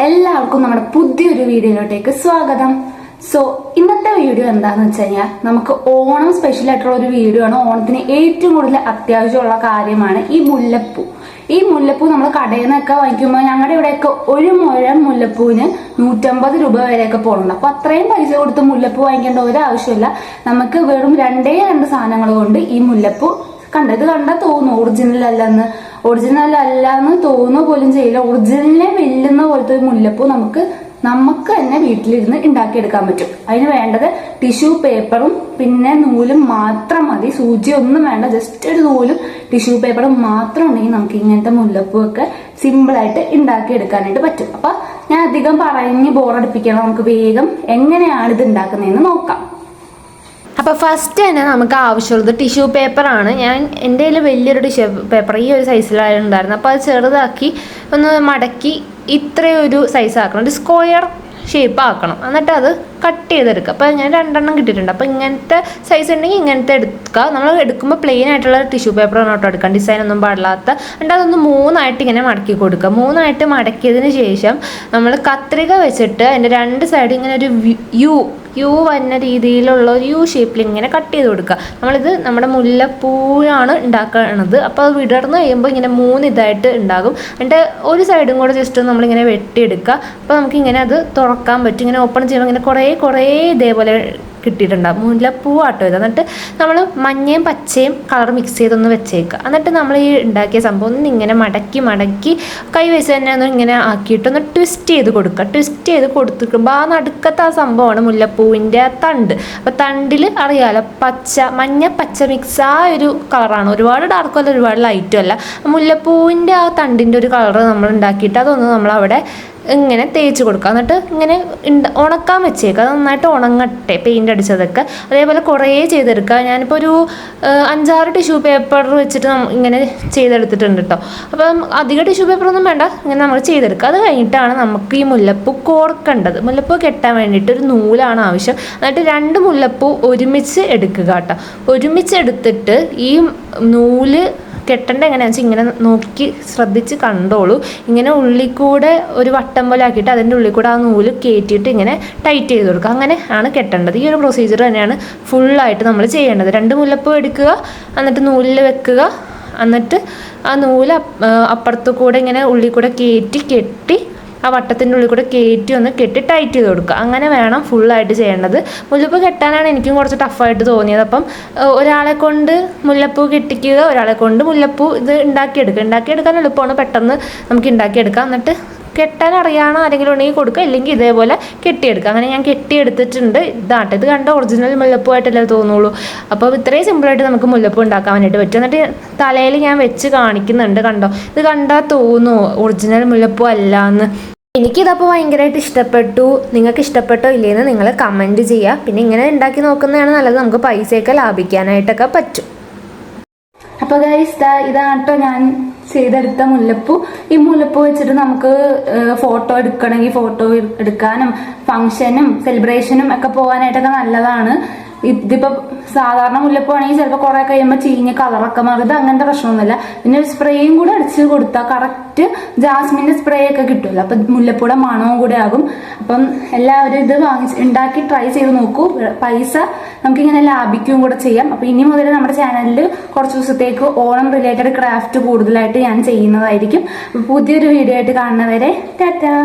എല്ലാവർക്കും നമ്മുടെ പുതിയൊരു വീഡിയോയിലോട്ടേക്ക് സ്വാഗതം. സോ ഇന്നത്തെ വീഡിയോ എന്താണെന്ന് വെച്ച് കഴിഞ്ഞാൽ നമുക്ക് ഓണം സ്പെഷ്യൽ ആയിട്ടുള്ള ഒരു വീഡിയോ ആണ്. ഓണത്തിന് ഏറ്റവും കൂടുതൽ അത്യാവശ്യമുള്ള കാര്യമാണ് ഈ മുല്ലപ്പൂ. ഈ മുല്ലപ്പൂ നമ്മൾ കടയിൽ നിന്നൊക്കെ വാങ്ങിക്കുമ്പോൾ ഞങ്ങളുടെ ഇവിടെയൊക്കെ ഒരു മുഴം മുല്ലപ്പൂവിന് 150 രൂപ വരെയൊക്കെ പോകുന്നുണ്ട്. അപ്പൊ അത്രയും പൈസ കൊടുത്ത് മുല്ലപ്പൂ വാങ്ങിക്കേണ്ട ഒരു ആവശ്യമില്ല. നമുക്ക് വെറും രണ്ടേ സാധനങ്ങൾ കൊണ്ട് ഈ മുല്ലപ്പൂ ഇത് കണ്ടാൽ തോന്നും ഒറിജിനൽ അല്ലെന്ന് തോന്നുക പോലും ചെയ്യില്ല. ഒറിജിനലിനെ വെല്ലുന്ന പോലത്തെ ഒരു മുല്ലപ്പൂ നമുക്ക് തന്നെ വീട്ടിലിരുന്ന് ഉണ്ടാക്കിയെടുക്കാൻ പറ്റും. അതിന് വേണ്ടത് ടിഷ്യൂ പേപ്പറും പിന്നെ നൂലും മാത്രം മതി. സൂചി ഒന്നും വേണ്ട, ജസ്റ്റ് ഒരു നൂലും ടിഷ്യൂ പേപ്പറും മാത്രം ഉണ്ടെങ്കിൽ നമുക്ക് ഇങ്ങനത്തെ മുല്ലപ്പൂ ഒക്കെ സിമ്പിളായിട്ട് ഉണ്ടാക്കിയെടുക്കാനായിട്ട് പറ്റും. അപ്പൊ ഞാൻ അധികം പറഞ്ഞ് ബോറടിപ്പിക്കണം, നമുക്ക് വേഗം എങ്ങനെയാണ് ഇത് ഉണ്ടാക്കുന്നതെന്ന് നോക്കാം. അപ്പോൾ ഫസ്റ്റ് തന്നെ നമുക്ക് ആവശ്യമുള്ളത് ടിഷ്യൂ പേപ്പറാണ്. എൻ്റെ കയ്യിൽ വലിയൊരു ടിഷ്യൂ പേപ്പർ ഈ ഒരു സൈസിലായിട്ടുണ്ടായിരുന്നു. അപ്പോൾ അത് ചെറുതാക്കി ഒന്ന് മടക്കി ഇത്രയൊരു സൈസ് ആക്കണം, ഒരു സ്ക്വയർ ഷേപ്പ് ആക്കണം. എന്നിട്ട് അത് കട്ട് ചെയ്തെടുക്കുക. അപ്പോൾ ഞാൻ 2 കിട്ടിയിട്ടുണ്ട്. അപ്പോൾ ഇങ്ങനത്തെ സൈസ് ഉണ്ടെങ്കിൽ ഇങ്ങനത്തെ എടുക്കുക. നമ്മൾ എടുക്കുമ്പോൾ പ്ലെയിൻ ആയിട്ടുള്ള ടിഷ്യൂ പേപ്പർ കേട്ടോ എടുക്കാം, ഡിസൈൻ ഒന്നും പാടില്ലാത്ത. എന്നിട്ട് അതൊന്ന് 3 ഇങ്ങനെ മടക്കി കൊടുക്കുക. 3 മടക്കിയതിന് ശേഷം നമ്മൾ കത്രിക വെച്ചിട്ട് അതിൻ്റെ 2 സൈഡ് ഇങ്ങനെ ഒരു യു വരുന്ന രീതിയിലുള്ള ഒരു യു ഷേപ്പിൽ ഇങ്ങനെ കട്ട് ചെയ്ത് കൊടുക്കുക. നമ്മളിത് നമ്മുടെ മുല്ലപ്പൂവാണ് ഉണ്ടാക്കുന്നത്. അപ്പോൾ അത് വിടർന്ന് കഴിയുമ്പോൾ ഇങ്ങനെ 3 ഇതായിട്ട് ഉണ്ടാകും. എന്നിട്ട് ഒരു സൈഡും കൂടെ ജസ്റ്റ് നമ്മളിങ്ങനെ വെട്ടിയെടുക്കുക. അപ്പോൾ നമുക്കിങ്ങനെ അത് തുറക്കാൻ പറ്റും. ഇങ്ങനെ ഓപ്പൺ ചെയ്യുമ്പോൾ ഇങ്ങനെ കുറേ ഇതേപോലെ കിട്ടിയിട്ടുണ്ടാകും. മുല്ലപ്പൂവാട്ടോ ഇത്. എന്നിട്ട് നമ്മൾ മഞ്ഞയും പച്ചയും കളർ മിക്സ് ചെയ്തൊന്ന് വെച്ചേക്കുക. എന്നിട്ട് നമ്മൾ ഈ ഉണ്ടാക്കിയ സംഭവം ഒന്ന് ഇങ്ങനെ മടക്കി കൈ വെച്ച് തന്നെ ഒന്ന് ഇങ്ങനെ ആക്കിയിട്ടൊന്ന് ട്വിസ്റ്റ് ചെയ്ത് കൊടുക്കുക. ട്വിസ്റ്റ് ചെയ്ത് കൊടുത്തിരിക്കുമ്പോൾ ആ നടുക്കത്തെ ആ സംഭവമാണ് മുല്ലപ്പൂവിൻ്റെ തണ്ട്. അപ്പോൾ തണ്ടിൽ അറിയാമല്ലോ, മഞ്ഞ പച്ച മിക്സ് ആ ഒരു കളറാണ്. ഒരുപാട് ഡാർക്കും അല്ല, ഒരുപാട് ലൈറ്റും അല്ല. മുല്ലപ്പൂവിൻ്റെ ആ തണ്ടിൻ്റെ ഒരു കളർ നമ്മൾ ഉണ്ടാക്കിയിട്ട് അതൊന്ന് നമ്മളവിടെ ഇങ്ങനെ തേച്ച് കൊടുക്കുക. എന്നിട്ട് ഇങ്ങനെ ഉണക്കാൻ വെച്ചേക്കുക. അത് നന്നായിട്ട് ഉണങ്ങട്ടെ, പെയിൻ്റ് അടിച്ചതൊക്കെ. അതേപോലെ കുറേ ചെയ്തെടുക്കുക. ഞാനിപ്പോൾ ഒരു 5-6 ടിഷ്യൂ പേപ്പർ വെച്ചിട്ട് ഇങ്ങനെ ചെയ്തെടുത്തിട്ടുണ്ട് കേട്ടോ. അപ്പം അധികം ടിഷ്യൂ പേപ്പറൊന്നും വേണ്ട, ഇങ്ങനെ നമ്മൾ ചെയ്തെടുക്കുക. അത് കഴിഞ്ഞിട്ടാണ് നമുക്ക് ഈ മുല്ലപ്പൂ കോർക്കേണ്ടത്. മുല്ലപ്പൂ കെട്ടാൻ വേണ്ടിയിട്ട് ഒരു നൂലാണ് ആവശ്യം. എന്നിട്ട് 2 മുല്ലപ്പൂ ഒരുമിച്ച് എടുക്കുക കേട്ടോ. ഒരുമിച്ച് എടുത്തിട്ട് ഈ നൂല് കെട്ടേണ്ട എങ്ങനെയാണെന്ന് വെച്ചാൽ ഇങ്ങനെ നോക്കി ശ്രദ്ധിച്ച് കണ്ടോളൂ. ഇങ്ങനെ ഉള്ളിക്കൂടെ ഒരു വട്ടം പോലെ ആക്കിയിട്ട് അതിൻ്റെ ഉള്ളിൽ കൂടെ ആ നൂല് കയറ്റിയിട്ട് ഇങ്ങനെ ടൈറ്റ് ചെയ്ത് കൊടുക്കുക. അങ്ങനെ ആണ് കെട്ടേണ്ടത്. ഈ ഒരു പ്രൊസീജിയർ തന്നെയാണ് ഫുള്ളായിട്ട് നമ്മൾ ചെയ്യേണ്ടത്. 2 മുല്ലപ്പൂ എടുക്കുക, എന്നിട്ട് നൂലിൽ വെക്കുക. എന്നിട്ട് ആ നൂല് അപ്പുറത്തു കൂടെ ഇങ്ങനെ ഉള്ളിൽ കൂടെ കെട്ടി ആ വട്ടത്തിൻ്റെ ഉള്ളിൽ കൂടെ ഒന്ന് കെട്ടി ടൈറ്റ് ചെയ്ത് കൊടുക്കുക. അങ്ങനെ വേണം ഫുള്ളായിട്ട് ചെയ്യേണ്ടത്. മുല്ലപ്പൂ കെട്ടാനാണ് എനിക്കും കുറച്ച് ടഫായിട്ട് തോന്നിയത്. അപ്പം ഒരാളെ കൊണ്ട് മുല്ലപ്പൂ കെട്ടിക്കുക, ഒരാളെ കൊണ്ട് മുല്ലപ്പൂ ഇത് ഉണ്ടാക്കിയെടുക്കാൻ എളുപ്പമാണ്, പെട്ടെന്ന് നമുക്ക് ഉണ്ടാക്കിയെടുക്കാം. എന്നിട്ട് കെട്ടാൻ അറിയാണോ ആരെങ്കിലും ഉണ്ടെങ്കിൽ കൊടുക്കുക, ഇല്ലെങ്കിൽ ഇതേപോലെ കെട്ടിയെടുക്കുക. അങ്ങനെ ഞാൻ കെട്ടിയെടുത്തിട്ടുണ്ട്. ഇത് കണ്ട ഒറിജിനൽ മുല്ലപ്പൂ ആയിട്ടല്ലേ തോന്നുള്ളൂ. അപ്പോൾ ഇത്രയും സിമ്പിളായിട്ട് നമുക്ക് മുല്ലപ്പൂ ഉണ്ടാക്കാൻ വേണ്ടിയിട്ട് പറ്റും. എന്നിട്ട് തലയിൽ ഞാൻ വെച്ച് കാണിക്കുന്നുണ്ട്, കണ്ടോ. ഇത് കണ്ടാൽ തോന്നുമോ ഒറിജിനൽ മുല്ലപ്പൂ അല്ല എന്ന്. എനിക്കിതപ്പോൾ ഭയങ്കരമായിട്ട് ഇഷ്ടപ്പെട്ടു. നിങ്ങൾക്ക് ഇഷ്ടപ്പെട്ടോ ഇല്ലേന്ന് നിങ്ങൾ കമൻറ്റ് ചെയ്യുക. പിന്നെ ഇങ്ങനെ ഉണ്ടാക്കി നോക്കുന്നതാണ് നല്ലത്, നമുക്ക് പൈസയൊക്കെ ലാഭിക്കാനായിട്ടൊക്കെ പറ്റും. അപ്പൊ ഗൈസ് ഇതാണ് കേട്ടോ ഞാൻ ചെയ്തെടുത്ത മുല്ലപ്പൂ. ഈ മുല്ലപ്പൂ വെച്ചിട്ട് നമുക്ക് ഫോട്ടോ എടുക്കണമെങ്കിൽ ഫോട്ടോ എടുക്കാനും ഫംഗ്ഷനും സെലിബ്രേഷനും ഒക്കെ പോകാനായിട്ടൊക്കെ നല്ലതാണ്. ഇതിപ്പോ സാധാരണ മുല്ലപ്പൂ ആണെങ്കിൽ ചിലപ്പോൾ കുറെ കഴിയുമ്പോൾ ചീഞ്ഞ കളറൊക്കെ മാറിയത് അങ്ങനത്തെ പ്രശ്നമൊന്നുമില്ല. പിന്നെ ഒരു സ്പ്രേയും കൂടെ അടിച്ച് കൊടുത്താൽ കറക്റ്റ് ജാസ്മിന്റെ സ്പ്രേ ഒക്കെ കിട്ടുമല്ലോ. അപ്പൊ മുല്ലപ്പൂടെ മണവും കൂടെ ആകും. അപ്പം എല്ലാവരും ഇത് ഉണ്ടാക്കി ട്രൈ ചെയ്ത് നോക്കൂ. പൈസ നമുക്കിങ്ങനെ ലാഭിക്കുകയും കൂടെ ചെയ്യാം. അപ്പൊ ഇനി മുതൽ നമ്മുടെ ചാനലിൽ കുറച്ച് ദിവസത്തേക്ക് ഓണം റിലേറ്റഡ് ക്രാഫ്റ്റ് കൂടുതലായിട്ട് ഞാൻ ചെയ്യുന്നതായിരിക്കും. പുതിയൊരു വീഡിയോ ആയിട്ട് കാണുന്നവരെ ടാറ്റാ.